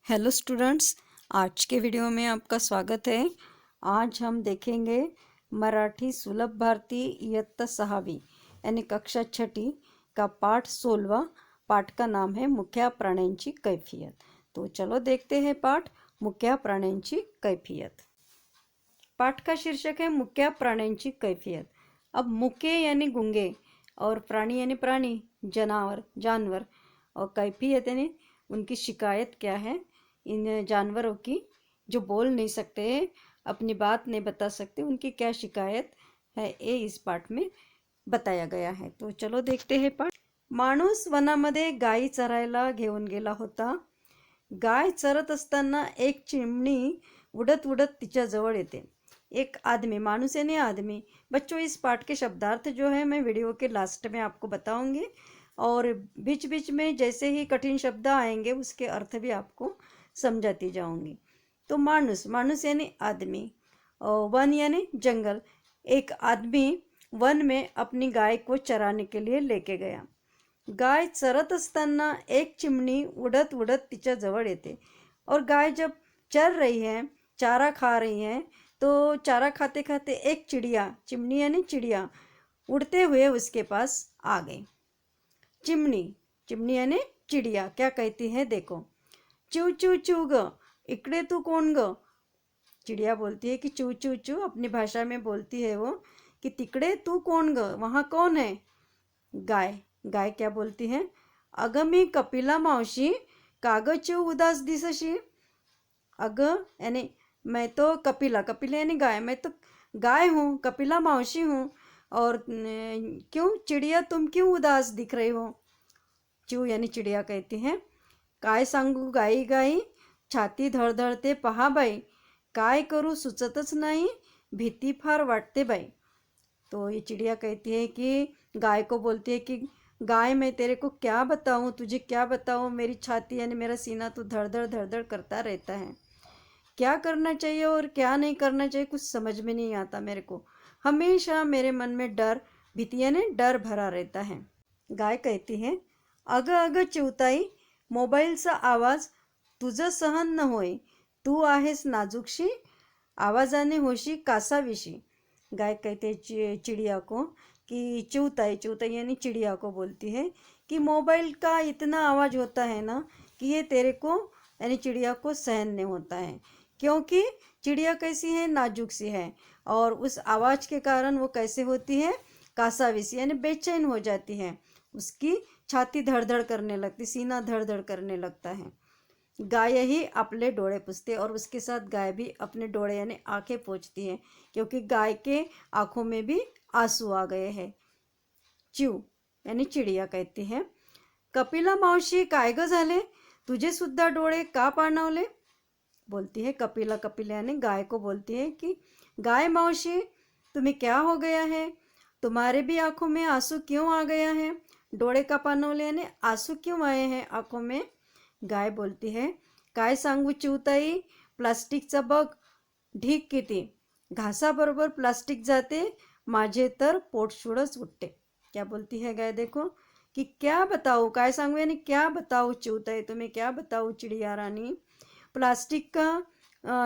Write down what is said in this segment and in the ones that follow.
Hello students, आज के video में आपका स्वागत है। आज हम देखेंगे मराठी सुलभ भारती इयत्ता 6वीं यानी कक्षा 6ठी का पाठ 16वां। पाठ का नाम है मुख्या प्राण्यांची कैफियत। तो चलो देखते हैं पाठ मुख्या प्राण्यांची कैफियत। पाठ का शीर्षक है मुख्या प्राण्यांची कैफियत। अब मुख्य यानी गूंगे और प्राणी यानी प्राणी, जानवर और कैफियत यानी उनकी शिकायत क्या है। इन जानवरों की जो बोल नहीं सकते, अपनी बात नहीं बता सकते, उनकी क्या शिकायत है ये इस पाठ में बताया गया है। तो चलो देखते हैं पाठ। माणूस वनामध्ये गायी चरायला घेऊन गेला होता। गाय चरत असताना एक चिमणी उडत उडत तिच्या जवळ येते। एक आदमी, मानुस यानी आदमी। बच्चों, इस पाठ के शब्दार्थ जो है मैं वीडियो के लास्ट में आपको बताऊंगी और बीच बीच में जैसे ही कठिन शब्द आएंगे उसके अर्थ भी आपको समझाती जाऊंगी। तो मानुस, मानुस यानी आदमी, और वन यानी जंगल। एक आदमी वन में अपनी गाय को चराने के लिए लेके गया। गाय चरत असताना एक चिमणी उड़त उड़त तिच्या जवळ येते। और गाय जब चर रही है, चारा खा रही है, तो चारा खाते खाते एक चिड़िया, चिमनी यानी चिड़िया, उड़ते हुए उसके पास आ गई। चिमनी, चिमनी यानी चिड़िया क्या कहती है देखो, चू चू चू ग, इकडे तू कौन ग। चिड़िया बोलती है कि चू चू चू, अपनी भाषा में बोलती है वो कि तिकडे तू कौन ग, वहाँ कौन है। गाय, गाय क्या बोलती है, अगं मी कपिला मावशी, काग चिव उदास दिसशी। अगं यानी मैं तो कपिला, कपिला यानी गाय, मैं तो गाय हूँ, कपिला मावशी हूँ, और क्यों चिड़िया तुम क्यों उदास दिख रही हो। चिव यानी चिड़िया कहती है, काय सांगू गाई गाई, छाती धडधडते पहा बाई, काय करू सुचतच नाही, भीती फार वाटते बाई। तो ये चिड़िया कहती है कि गाय को बोलती है कि गाय मैं तेरे को क्या बताऊँ, तुझे क्या बताऊँ, मेरी छाती यानी मेरा सीना तो धड़धड़ धड़धड़ करता रहता है। क्या करना चाहिए और क्या नहीं करना चाहिए कुछ समझ में नहीं आता मेरे को। हमेशा मेरे मन में डर, भीति यानी डर भरा रहता है। गाय कहती है, अगं अगं चिवताई, मोबाईलचा आवाज तुझं सहन न होय, तू आहेस नाजूकशी, आवाजाने होशी कासाविशी। गाय कहते है चिड़िया को कि चिवताई, चिवताई यानी चिड़िया को बोलती है कि मोबाइल का इतना आवाज़ होता है ना कि ये तेरे को यानी चिड़िया को सहन नहीं होता है, क्योंकि चिड़िया कैसी है, नाजुक सी है, और उस आवाज़ के कारण वो कैसे होती है, कासाविसी यानी बेचैन हो जाती है, उसकी छाती धड़धड़ करने लगती, सीना धड़धड़ करने लगता है। गाय ही अपने डोळे पुछते, और उसके साथ गाय भी अपने डोळे यानी आंखें पोंछती है, क्योंकि गाय के आंखों में भी आंसू आ गए हैं। चिव यानी चिड़िया कहती है, कपिला मावशी काय ग झाले, तुझे सुद्धा डोळे का पाणावले। बोलती है कपिला, कपिला यानी गाय को बोलती है कि गाय मावशी तुम्हें क्या हो गया है, तुम्हारे भी आंखों में आंसू क्यों आ गया है, डोळे का पाणवले यानी आंसू क्यों आए हैं आंखों में। गाय बोलती है, काय सांगू चिवताई, प्लास्टिकचा बघ ढीक किती, घासाबरोबर प्लास्टिक जाते, माझे तर पोटशूळच उठते। क्या बोलती है गाय देखो कि क्या बताऊँ, काय सांगू यानी क्या बताऊँ चिवताई, तुम्हें क्या बताऊँ चिड़िया रानी, प्लास्टिक का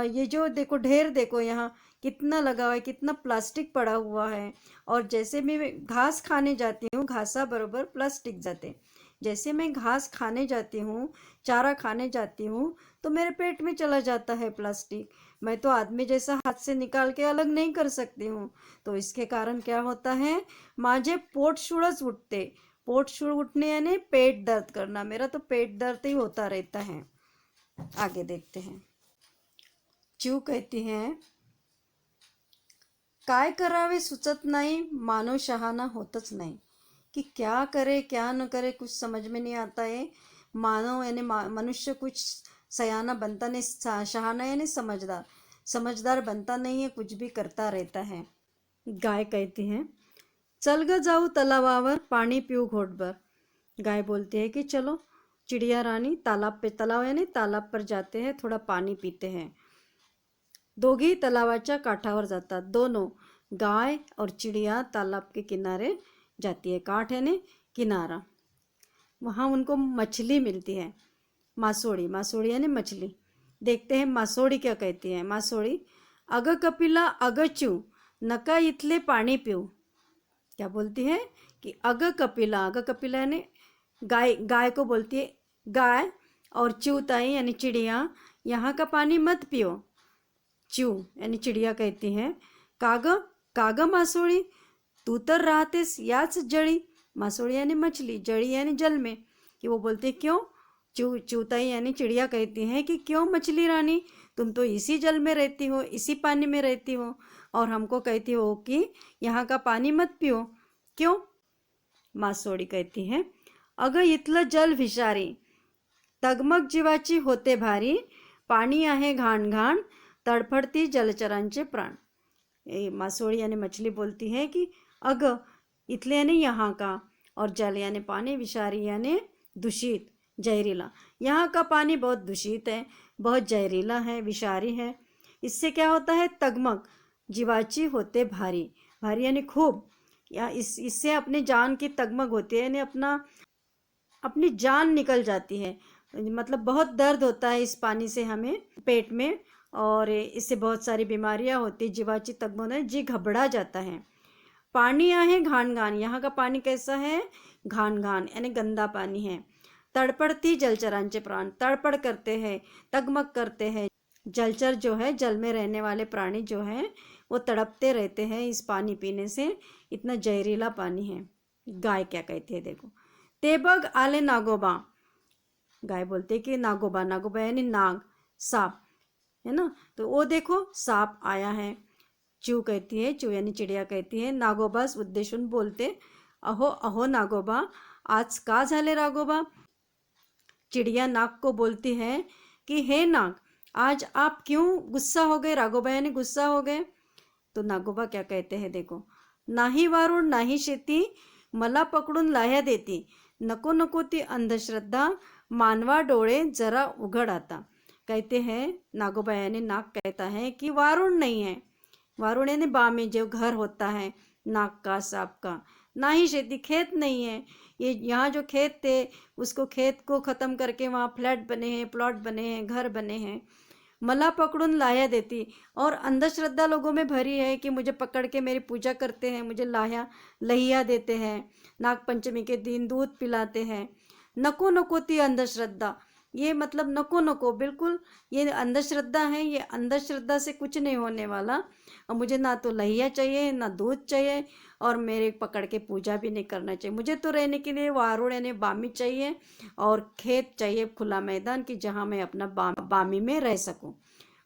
ये जो देखो ढेर देखो, यहाँ कितना लगा हुआ है, कितना प्लास्टिक पड़ा हुआ है। और जैसे मैं घास खाने जाती हूँ, घासा बरोबर प्लास्टिक जाते, जैसे मैं घास खाने जाती हूँ, चारा खाने जाती हूँ, तो मेरे पेट में चला जाता है प्लास्टिक। मैं तो आदमी जैसा हाथ से निकाल के अलग नहीं कर सकती हूँ, तो इसके कारण क्या होता है, माझे पोटशूळच उठते। पोटशूळ उठने यानी पेट दर्द करना, मेरा तो पेट दर्द ही होता रहता है। आगे देखते हैं। चिव कहती है, काय करावे सुचत नहीं, मानव शहाना होतच नहीं। कि क्या करे क्या न करे कुछ समझ में नहीं आता है। मानव यानी मनुष्य कुछ सयाना बनता नहीं, शहाना यानी समझदार, समझदार बनता नहीं है, कुछ भी करता रहता है। गाय कहती है, चल ग जाऊ तलावावर, पानी पीऊ घोटभर। गाय बोलती है कि चलो चिड़िया रानी तालाब पे, तालाब यानी तालाब पर जाते हैं, थोड़ा पानी पीते हैं। दोघी तलावाच्या काठावर जातात, दोनों गाय और चिड़िया तालाब के किनारे जाती है। काठ यानी किनारा, वहाँ उनको मछली मिलती है। मासोड़ी, मासोड़ी यानी मछली। देखते हैं मासोड़ी क्या कहती है। मासोड़ी, अग कपिला अग चू नका इथले पाणी पिऊ। क्या बोलती है कि अग कपिला यानी गाय, गाय को बोलती है गाय, और चूताई यानी चिड़िया, यहाँ का पानी मत पियो। चू यानी चिड़िया कहती है काग, काग मासोळी तू तर राहतेस याच जळी। मासोळी यानी मछली, जड़ी यानी जल में, कि वो बोलते क्यों, चूताई यानी चिड़िया कहती है कि क्यों मछली रानी, तुम तो इसी जल में रहती हो, इसी पानी में रहती हो, और हमको कहती हो कि यहाँ का पानी मत पियो, क्यों। मासोळी कहती है अगं इथलं जल विषारी, तगमग जीवाची होते भारी, पाणी आहे घाण घाण, तडफडती जलचरांचे प्राण। मासोळी यानी मछली बोलती है कि अग, इथले यानी यहाँ का, और जल यानी पानी, विषारी यानी दूषित, जहरीला। यहाँ का पानी बहुत दूषित है, बहुत जहरीला है, विषारी है। इससे क्या होता है, तगमग जीवाची होते भारी, भारी यानी खूब, या इससे अपनी जान की तगमग होती है, यानी अपनी जान निकल जाती है। मतलब बहुत दर्द होता है इस पानी से हमें पेट में, और इससे बहुत सारी बीमारियां होती, जीवाची तगमग है, जी घबरा जाता है। पानी आहे घान घान, यहाँ का पानी कैसा है, घान घान यानी गंदा पानी है। तड़पड़ती जलचरांचे प्राण, तड़पड़ करते हैं, तगमग करते हैं, जलचर जो है, जल में रहने वाले प्राणी जो हैं वो तड़पते रहते हैं इस पानी पीने से, इतना जहरीला पानी है। गाय क्या कहती है देखो, तेबग आले नागोबा, गाय बोलते कि नागोबा, नागोबा यानी नाग, सांप है ना, तो वो देखो सांप आया है। चू कहती है, चू यानी चिड़िया कहती है नागोबास उद्देशून बोलते, अहो अहो नागोबा आज का झाले रागोबा। चिड़िया नाग को बोलती है कि हे नाग, आज आप क्यों गुस्सा हो गए, राघोबा यानी गुस्सा हो गए। तो नागोबा क्या कहते हैं देखो, नाही वारुण नाही शेती, मला पकडून लाह्या देती, नको नको ती अंधश्रद्धा, मानवा डोळे जरा उघड आता। कहते हैं नागोबा यानी नाग कहता है कि वारुण नहीं है, वारुण यानी बामी जो घर होता है नाग का, सांप का, ना ही खेती, खेत नहीं है, ये यहाँ जो खेत थे उसको, खेत को ख़त्म करके वहाँ फ्लैट बने हैं, प्लॉट बने हैं, घर बने हैं। मला पकड़ून लाया देती, और अंधश्रद्धा लोगों में भरी है कि मुझे पकड़ के मेरी पूजा करते हैं, मुझे लहिया देते हैं, नाग पंचमी के दिन दूध पिलाते हैं। नको नको ती अंधश्रद्धा, ये मतलब नको नको, बिल्कुल ये अंधश्रद्धा है, ये अंधश्रद्धा से कुछ नहीं होने वाला, और मुझे ना तो लहिया चाहिए, ना दूध चाहिए, और मेरे पकड़ के पूजा भी नहीं करना चाहिए। मुझे तो रहने के लिए वारुण यानी बामी चाहिए, और खेत चाहिए, खुला मैदान, कि जहाँ मैं अपना बामी में रह सकूं।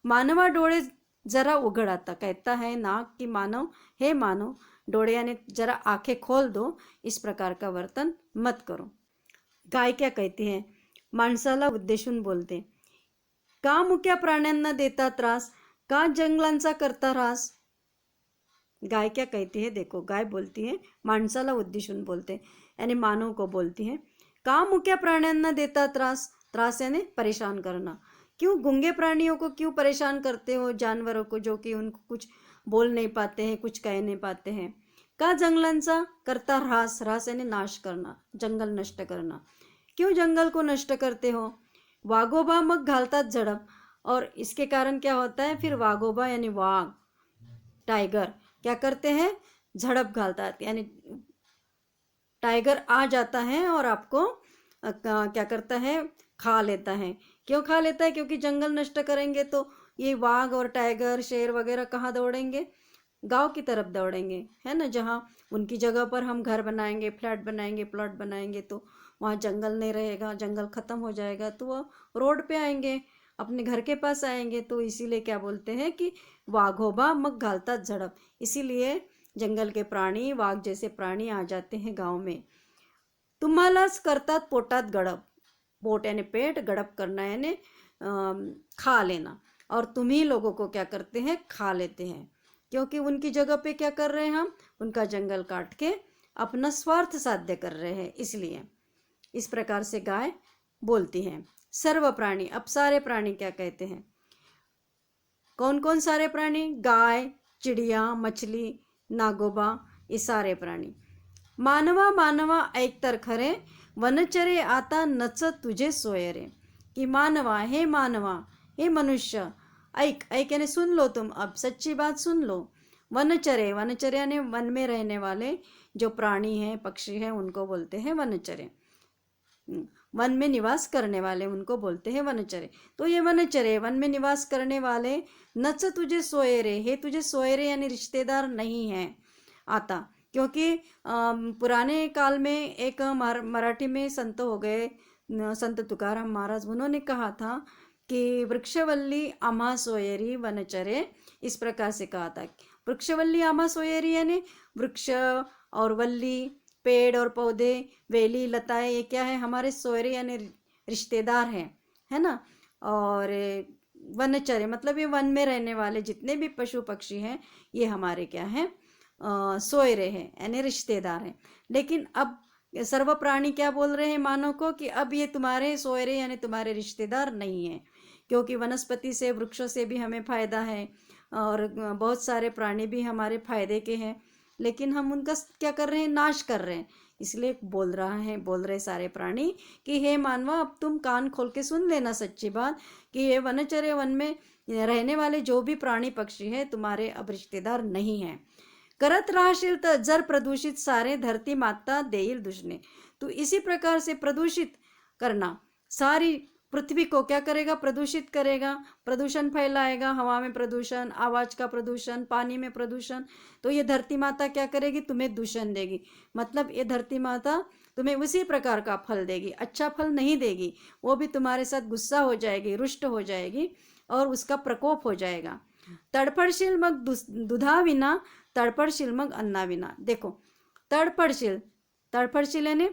मानवा डोळे जरा उघड आता, कहता है नाग कि मानव, हे मानव, डोळे यानी जरा आंखें खोल दो, इस प्रकार का वर्तन मत करो। गाय क्या कहती है, माणसाला उद्देशून बोलते, का मुक्या प्राण्यांना देता त्रास, का जंगलांचा करता ह्रास। गाय क्या कहती है देखो, गाय बोलती है, माणसाला उद्देशून बोलते यानी मानव को बोलती है, का मुक्या प्राण्यांना देता त्रास, त्रास यानी परेशान करना, क्यों गूंगे प्राणियों को क्यों परेशान करते हो, जानवरों को जो कि उनको कुछ बोल नहीं पाते हैं, कुछ कह नहीं पाते हैं। का जंगलांचा करता ह्रास, ह्रास यानी नाश करना, जंगल नष्ट करना, क्यों जंगल को नष्ट करते हो। वाघोबा मग घालतात झड़प, और इसके कारण क्या होता है फिर, वाघोबा यानी वाघ, टाइगर क्या करते हैं, झड़प घालतात, यानी टाइगर आ जाता है और आपको क्या करता है, खा लेता है। क्यों खा लेता है, क्योंकि जंगल नष्ट करेंगे तो ये वाघ और टाइगर, शेर वगैरह कहाँ दौड़ेंगे, गांव की तरफ दौड़ेंगे, है ना, जहाँ उनकी जगह पर हम घर बनाएंगे, फ्लैट बनाएंगे, प्लॉट बनाएंगे, तो वहाँ जंगल नहीं रहेगा, जंगल ख़त्म हो जाएगा, तो वो रोड पे आएंगे, अपने घर के पास आएंगे। तो इसीलिए क्या बोलते हैं कि वाघोबा मग घालतात झड़प, इसीलिए जंगल के प्राणी, वाघ जैसे प्राणी आ जाते हैं गांव में। तुम्हालाच करतात पोटात गडप, पोट यानी पेट, गडप करना यानी खा लेना, और तुम्ही लोगों को क्या करते हैं, खा लेते हैं, क्योंकि उनकी जगह पे क्या कर रहे हैं हम, उनका जंगल काट के अपना स्वार्थ साध्य कर रहे हैं, इसलिए इस प्रकार से गाय बोलती हैं। सर्व प्राणी, अब सारे प्राणी क्या कहते हैं, कौन कौन सारे प्राणी, गाय, चिड़िया, मछली, नागोबा, ये सारे प्राणी। मानवा मानवा ऐकतर खरे, वनचरे आता नच तुझे सोयरे। कि मानवा, हे मनुष्य, ऐक ऐक यानी सुन लो, तुम अब सच्ची बात सुन लो। वनचरे, वनचरे यानी वन में रहने वाले जो प्राणी हैं, पक्षी हैं, उनको बोलते हैं वनचरे। वन में निवास करने वाले उनको बोलते हैं वनचरे। तो ये वनचरे, वन में निवास करने वाले, नच तुझे सोयरे, हे तुझे सोयरे यानी रिश्तेदार नहीं है आता। क्योंकि पुराने काल में एक मराठी में संत हो गए, संत तुकाराम महाराज, उन्होंने कहा था कि वृक्षवल्ली आम्हा सोयरी वनचरे, इस प्रकार से कहा था। वृक्षवल्ली आम्हा सोयरी यानी वृक्ष और वल्ली, पेड़ और पौधे, वेली, लताएं, ये क्या है, हमारे सोयरे यानी रिश्तेदार हैं, है ना। और वनचरे मतलब ये वन में रहने वाले जितने भी पशु पक्षी हैं, ये हमारे क्या हैं, सोयरे हैं यानी रिश्तेदार हैं। लेकिन अब सर्व प्राणी क्या बोल रहे हैं मानव को कि अब ये तुम्हारे सोयरे यानी तुम्हारे रिश्तेदार नहीं हैं, क्योंकि वनस्पति से, वृक्षों से भी हमें फायदा है और बहुत सारे प्राणी भी हमारे फायदे के हैं, लेकिन हम उनका क्या कर रहे हैं, नाश कर रहे हैं। इसलिए बोल रहे सारे प्राणी कि हे मानवा, अब तुम कान खोल के सुन लेना सच्ची बात, कि ये वनचर्य, वन में रहने वाले जो भी प्राणी पक्षी हैं, तुम्हारे अब रिश्तेदार नहीं हैं। करत राहशील तर जर प्रदूषित सारे, धरती माता देईल दुष्णे। तो इसी प्रकार से प्रदूषित करना, सारी पृथ्वी को क्या करेगा, प्रदूषित करेगा, प्रदूषण फैलाएगा, हवा में प्रदूषण, आवाज का प्रदूषण, पानी में प्रदूषण। तो ये धरती माता क्या करेगी, तुम्हें दूषण देगी। मतलब ये धरती माता तुम्हें उसी प्रकार का फल देगी, अच्छा फल नहीं देगी, वो भी तुम्हारे साथ गुस्सा हो जाएगी, रुष्ट हो जाएगी और उसका प्रकोप हो जाएगा। तड़फड़शील मग दुधा विना, तड़फड़शील मग अन्ना विना। देखो, तड़फड़शील यानी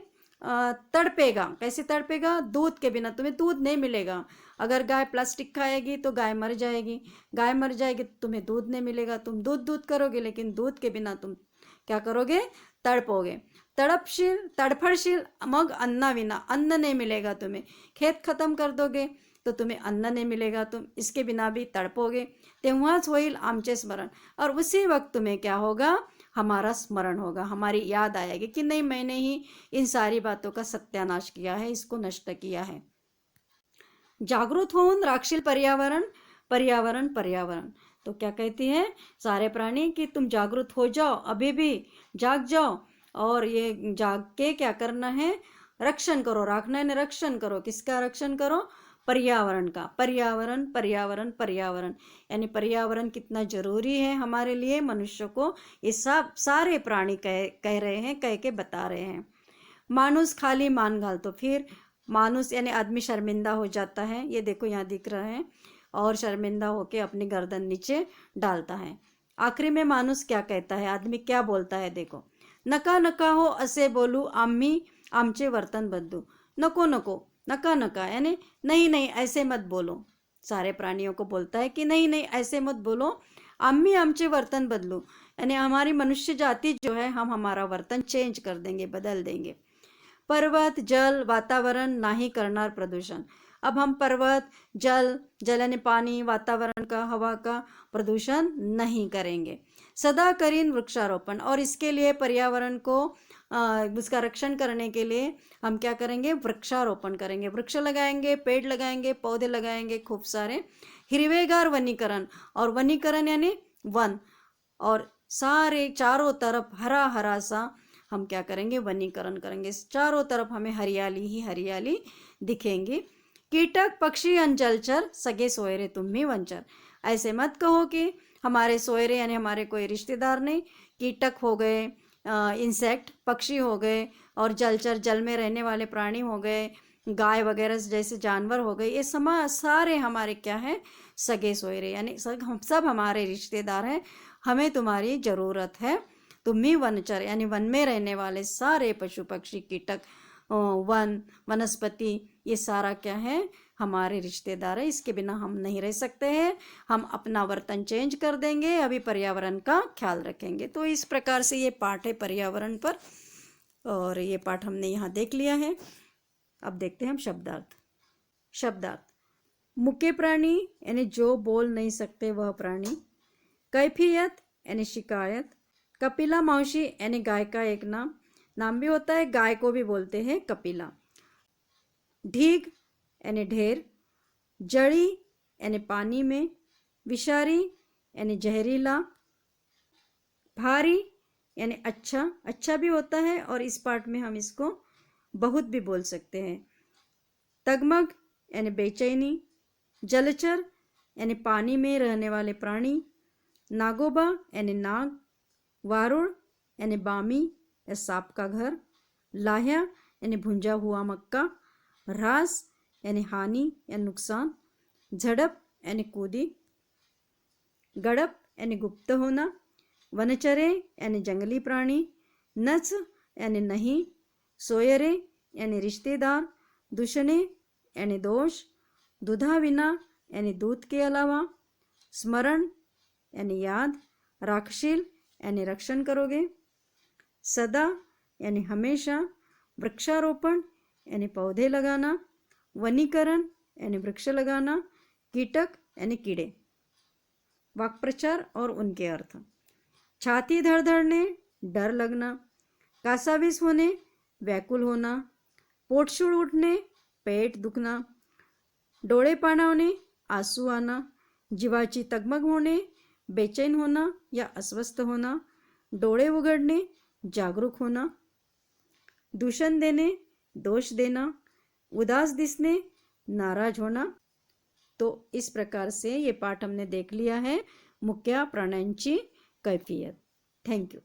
तड़पेगा। कैसे तड़पेगा, दूध के बिना तुम्हें दूध नहीं मिलेगा। अगर गाय प्लास्टिक खाएगी तो गाय मर जाएगी, गाय मर जाएगी तो तुम्हें दूध नहीं मिलेगा। तुम दूध करोगे, लेकिन दूध के बिना तुम क्या करोगे, तड़पोगे। तड़फड़शील मग अन्ना विना, अन्न नहीं मिलेगा तुम्हें। खेत खत्म कर दोगे तो तुम्हें अन्न नहीं मिलेगा, तुम इसके बिना भी तड़पोगे। तेव्हाच होईल आमचे स्मरण, और उसी वक्त तुम्हें क्या होगा, हमारा स्मरण होगा, हमारी याद आएगी कि नहीं, मैंने ही इन सारी बातों का सत्यानाश किया है, इसको नष्ट किया है। जागृत होऊन राखशील पर्यावरण, पर्यावरण। तो क्या कहती है सारे प्राणी कि तुम जागृत हो जाओ, अभी भी जाग जाओ, और ये जाग के क्या करना है, रक्षण करो। राखना है, रक्षण करो। किसका रक्षण करो, पर्यावरण का। पर्यावरण यानी पर्यावरण कितना जरूरी है हमारे लिए, मनुष्य को, ये सब सारे प्राणी कह रहे हैं, कह के बता रहे हैं। मानुस खाली मान घाल, तो फिर मानुस यानी आदमी शर्मिंदा हो जाता है, ये देखो यहाँ दिख रहा है, और शर्मिंदा होके अपनी गर्दन नीचे डालता है। आखिरी में मानुस क्या कहता है, आदमी क्या बोलता है, देखो, नका नका हो असे बोलू आम्ही आमचे वर्तन बदलू। नको नको, नका यानी नहीं ऐसे मत बोलो। सारे प्राणियों को बोलता है कि नहीं ऐसे मत बोलो, आम्ही आमचे वर्तन बदलू, यानी हमारी मनुष्य जाति जो है, हम हमारा वर्तन चेंज कर देंगे, बदल देंगे। पर्वत जल वातावरण नाही करणार प्रदूषण। अब हम पर्वत जल यानी पानी, वातावरण का, हवा का प्रदूषण नहीं करेंगे। सदा करीन वृक्षारोपण, और इसके लिए पर्यावरण को उसका रक्षण करने के लिए हम क्या करेंगे, वृक्षारोपण करेंगे, वृक्ष लगाएंगे, पेड़ लगाएंगे, पौधे लगाएंगे खूब सारे। हिरवेगार वनीकरण, और वनीकरण यानी वन, और सारे चारों तरफ हरा हरा सा हम क्या करेंगे, वनीकरण करेंगे। चारों तरफ हमें हरियाली ही हरियाली दिखेंगी। कीटक पक्षी जलचर सगे सोयरे तुम्ही वंचर। ऐसे मत कहो कि हमारे सोयरे यानी हमारे कोई रिश्तेदार नहीं। कीटक हो गए, इंसेक्ट, पक्षी हो गए, और जलचर जल में रहने वाले प्राणी हो गए, गाय वगैरह जैसे जानवर हो गए, ये सारे हमारे क्या है, सगे सोयरे यानी सब हमारे रिश्तेदार हैं। हमें तुम्हारी ज़रूरत है। तुम्ही वनचर यानी वन में रहने वाले सारे पशु पक्षी, कीटक, वनस्पति, ये सारा क्या है, हमारे रिश्तेदार है। इसके बिना हम नहीं रह सकते हैं। हम अपना वर्तन चेंज कर देंगे, अभी पर्यावरण का ख्याल रखेंगे। तो इस प्रकार से ये पाठ है पर्यावरण पर, और ये पाठ हमने यहाँ देख लिया है। अब देखते हैं हम शब्दार्थ। मुके प्राणी यानी जो बोल नहीं सकते वह प्राणी। कैफियत यानी शिकायत। कपिला मौशी यानी गाय का एक नाम भी होता है, गाय को भी बोलते हैं कपिला। ढीग यानी ढेर, जड़ी यानी पानी में, विषारी यानी जहरीला, भारी यानी अच्छा, अच्छा भी होता है और इस पार्ट में हम इसको बहुत भी बोल सकते हैं। तगमग यानी बेचैनी, जलचर यानी पानी में रहने वाले प्राणी, नागोबा यानी नाग, वारुण यानी बामी या सांप का घर, लाह्या यानी भुंजा हुआ मक्का, ह्रास यानी हानि या नुकसान, झड़प यानी कूदी, गड़प यानी गुप्त होना, वनचरे यानी जंगली प्राणी, नच यानी नहीं, सोयरे यानी रिश्तेदार, दूषणे यानी दोष, दुधाविना यानी दूध के अलावा, स्मरण यानी याद, राखशील यानी रक्षण करोगे, सदा यानी हमेशा, वृक्षारोपण यानी पौधे लगाना, वनीकरण यानी वृक्ष लगाना, कीटक यानी कीड़े। वाक्प्रचार और उनके अर्थ। छाती धड़धड़ने, डर लगना, कासावीस होने, व्याकुल होना, पोटशूळ उठणे, पेट दुखना, डोळे पाणावणे, आंसू आना, जीवाची तगमग होणे, बेचैन होना या अस्वस्थ होना, डोळे उघडणे, जागरूक होना, दूषण देने, दोष देना, उदास दिसने, नाराज होना। तो इस प्रकार से ये पाठ हमने देख लिया है मुख्य प्राण्यांची कैफियत। Thank you.